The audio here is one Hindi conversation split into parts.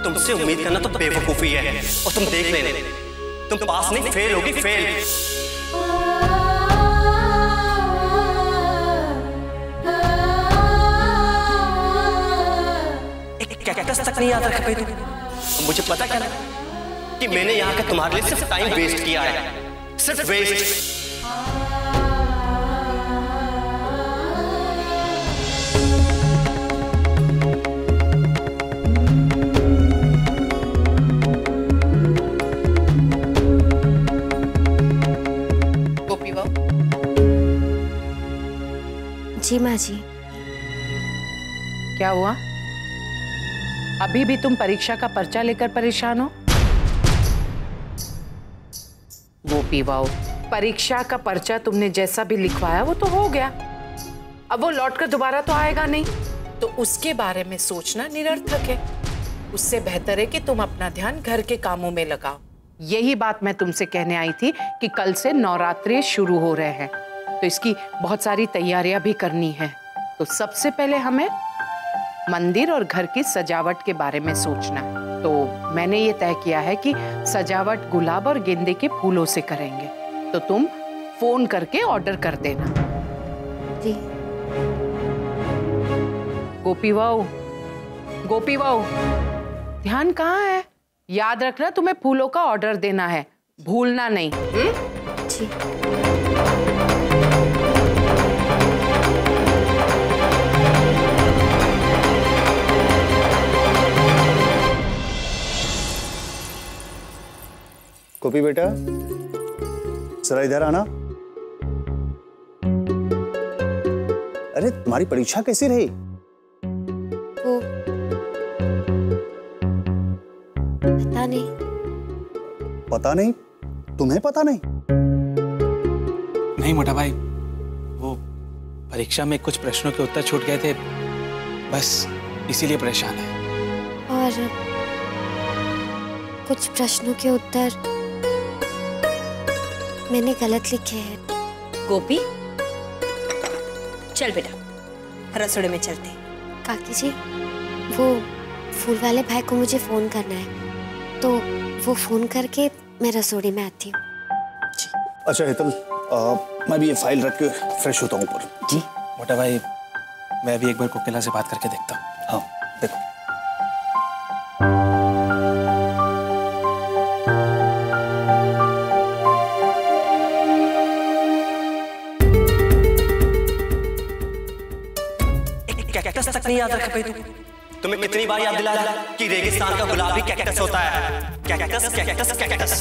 तुमसे उम्मीद करना तो बेवकूफी है। और तुम देख लेने, तुम पास नहीं फेल होगी, फेल। एक कैक्टस तक नहीं याद रख पाई तुम। मुझे पता क्या ना कि मैंने यहाँ का तुम्हारे लिए सिर्फ टाइम वेस्ट किया है, सिर्फ वेस्ट। जी माँ जी। क्या हुआ? अभी भी तुम परीक्षा का पर्चा लेकर परेशान हो? गोपी वाओ, परीक्षा का पर्चा तुमने जैसा भी लिखवाया वो तो हो गया। अब वो लौटकर दोबारा तो आएगा नहीं, तो उसके बारे में सोचना निरर्थक है। उससे बेहतर है कि तुम अपना ध्यान घर के कामों में लगाओ। यही बात मैं तुमसे कहने आई थी कि कल से नवरात्रि शुरू हो रहे हैं, तो इसकी बहुत सारी तैयारियां भी करनी है। तो सबसे पहले हमें मंदिर और घर की सजावट के बारे में सोचना है। तो मैंने ये तय किया है कि सजावट गुलाब और गेंदे के फूलों से करेंगे। तो तुम फोन करके ऑर्डर कर देना। जी। गोपी वाओ, गोपी वाओ, ध्यान कहाँ है? याद रखना, तुम्हें फूलों का ऑर्डर देना है, भूलना नहीं। जी। गोपी बेटा, जरा इधर आना। अरे तुम्हारी परीक्षा कैसी रही? वो पता नहीं। पता नहीं? तुम्हें पता नहीं? नहीं मोटा भाई, वो परीक्षा में कुछ प्रश्नों के उत्तर छूट गए थे, बस इसीलिए परेशान है। और कुछ प्रश्नों के उत्तर मैंने गलत लिखे हैं। गोपी, चल बेटा, रसोड़े में चलते। काकी जी, वो फूल वाले भाई को मुझे फोन करना है, तो वो फोन करके मैं रसोड़ी में आती हूँ। अच्छा हेतल, मैं भी ये फाइल रख के फ्रेश होता हूँ ऊपर। जी मोटा भाई, मैं भी एक बार कोकिला से बात करके देखता हूँ। हाँ देखो। कैक्टस तक नहीं याद रख पाई तुम। तुम्हें कितनी बार याद दिलाया कि रेगिस्तान का गुलाब भी कैक्टस होता है। Cactus, cactus, cactus.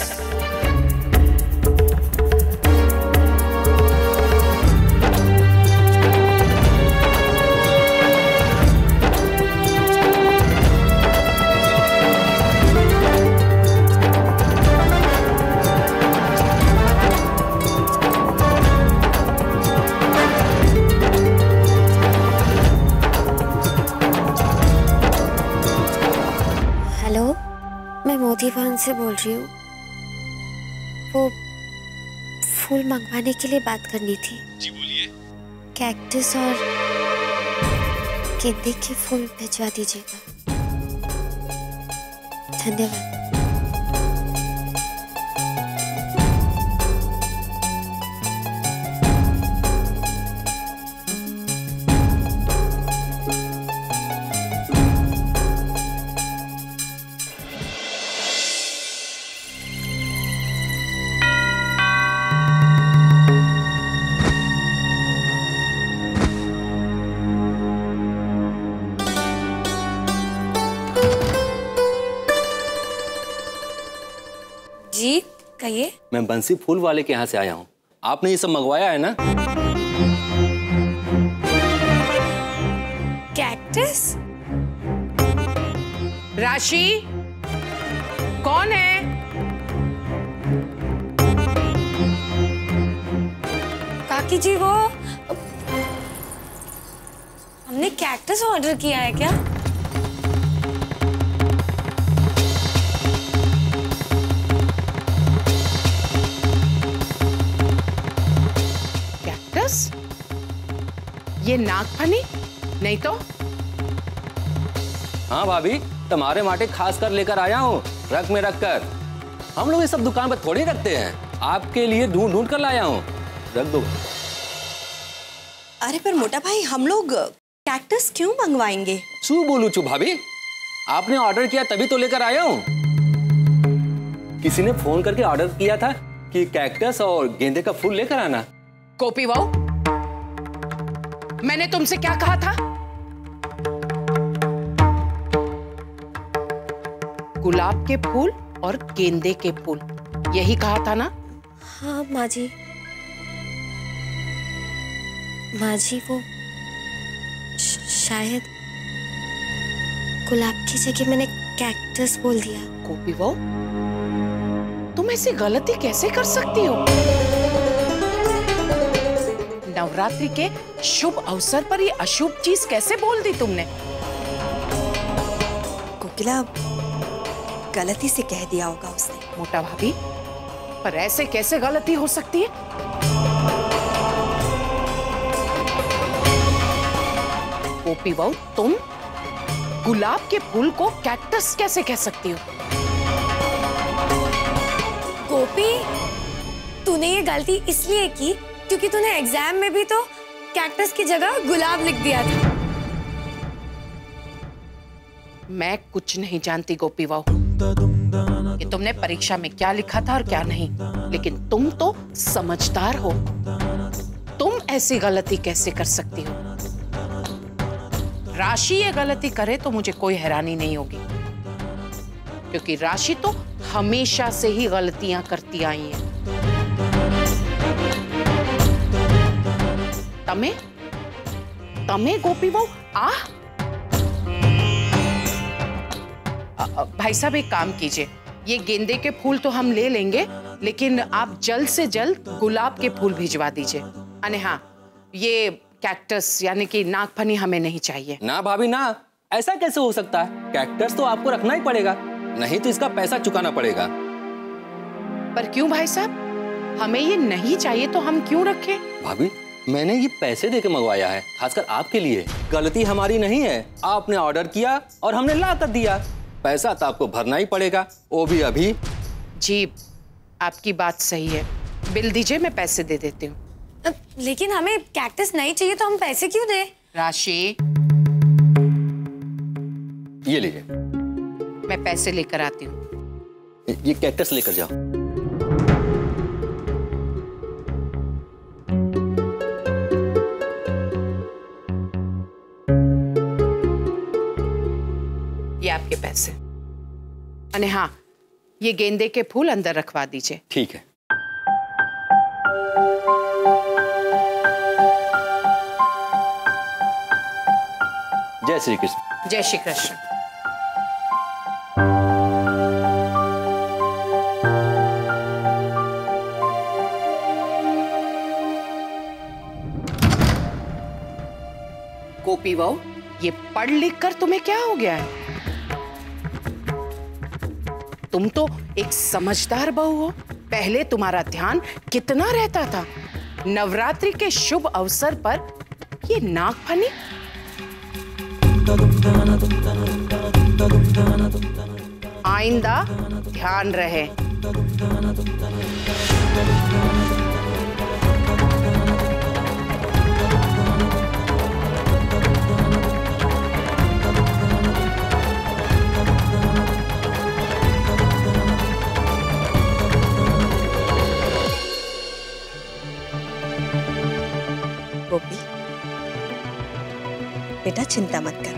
दीवान से बोल रही हूँ। वो फूल मंगवाने के लिए बात करनी थी। जी बोलिए। कैक्टस और गेंदे के फूल भिजवा दीजिएगा। धन्यवाद। जी कहिए। मैं बंसी फूल वाले के यहाँ से आया हूँ। आपने ये सब मंगवाया है ना? कैक्टस? राशि, कौन है? काकी जी, वो हमने कैक्टस ऑर्डर किया है क्या? ये नागफनी नहीं तो? हाँ भाभी, तुम्हारे माटे खास कर लेकर आया हूँ, रख में रख कर। हम लोग ये सब दुकान पर थोड़ी रखते हैं, आपके लिए ढूंढ ढूंढ कर लाया हूँ, रख दो। अरे पर मोटा भाई, हम लोग कैक्टस क्यों मंगवाएंगे? चू बोलू चू भाभी, आपने ऑर्डर किया तभी तो लेकर आया हूँ। किसी ने फोन करके ऑर्डर किया था कि कैक्टस और गेंदे का फूल लेकर आना। गोपी बहू, मैंने तुमसे क्या कहा था? गुलाब के फूल और गेंदे के फूल, यही कहा था ना? हाँ माँ जी। माँ जी वो शायद गुलाब की जगह मैंने कैक्टस बोल दिया। गोपी बहू, तुम ऐसी गलती कैसे कर सकती हो? नवरात्रि के शुभ अवसर पर ये अशुभ चीज कैसे बोल दी तुमने? कोकिला, गलती से कह दिया होगा उसने। मोटा भाभी, पर ऐसे कैसे गलती हो सकती है? गोपी बहू, तुम गुलाब के फूल को कैक्टस कैसे कह सकती हो? गोपी, तूने ये गलती इसलिए की क्योंकि तूने एग्जाम में भी तो कैक्टस की जगह गुलाब लिख दिया था। मैं कुछ नहीं जानती गोपी बहू कि तुमने परीक्षा में क्या लिखा था और क्या नहीं, लेकिन तुम तो समझदार हो। तुम ऐसी गलती कैसे कर सकती हो? राशि ये गलती करे तो मुझे कोई हैरानी नहीं होगी, क्योंकि राशि तो हमेशा से ही गलतियां करती आई है। तमे गोपी बहू, भाई साहब एक काम कीजिए, ये गेंदे के फूल तो हम ले लेंगे, लेकिन आप जल्द से जल्द गुलाब के फूल भिजवा दीजिए। अने हाँ, ये कैक्टस यानी कि नागफनी हमें नहीं चाहिए। ना भाभी ना, ऐसा कैसे हो सकता है? कैक्टस तो आपको रखना ही पड़ेगा, नहीं तो इसका पैसा चुकाना पड़ेगा। पर क्यों भाई साहब? हमें ये नहीं चाहिए तो हम क्यों रखें? भाभी, मैंने ये पैसे देके मंगवाया है, खासकर आपके लिए। गलती हमारी नहीं है, आपने ऑर्डर किया और हमने ला कर दिया। पैसा तो आपको भरना ही पड़ेगा, वो भी अभी। जी, आपकी बात सही है। बिल दीजिए, मैं पैसे दे देती हूँ। लेकिन हमें कैक्टस नहीं चाहिए तो हम पैसे क्यों दें? राशि, ये लीजिए, मैं पैसे लेकर आती हूँ। ये कैक्टस लेकर जाओ। ये आपके पैसे। अने हाँ, ये गेंदे के फूल अंदर रखवा दीजिए। ठीक है। जय श्री कृष्ण। जय श्री कृष्ण। गोपी बहू, ये पढ़ लिख कर तुम्हें क्या हो गया है? तुम तो एक समझदार बहू हो। पहले तुम्हारा ध्यान कितना रहता था, नवरात्रि के शुभ अवसर पर ये नागफनी। आइंदा ध्यान रहे। गोपी, बेटा चिंता मत कर,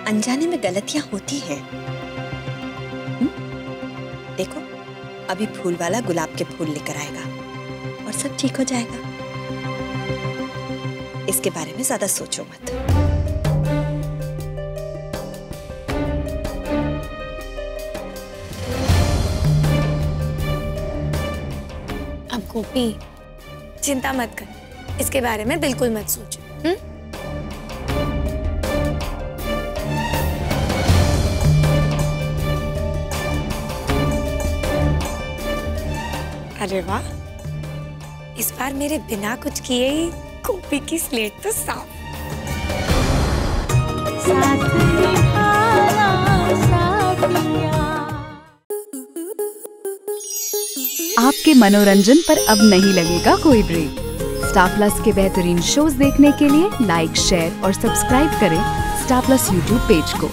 अनजाने में गलतियां होती हैं। देखो, अभी फूल वाला गुलाब के फूल लेकर आएगा और सब ठीक हो जाएगा। इसके बारे में ज्यादा सोचो मत। अब गोपी, चिंता मत कर, इसके बारे में बिल्कुल मत सोच। अरे वाह, इस बार मेरे बिना कुछ किए ही गोपी की स्लेट तो साफ। आपके मनोरंजन पर अब नहीं लगेगा कोई ब्रेक। स्टार प्लस के बेहतरीन शोज देखने के लिए लाइक, शेयर और सब्सक्राइब करें स्टार प्लस यूट्यूब पेज को।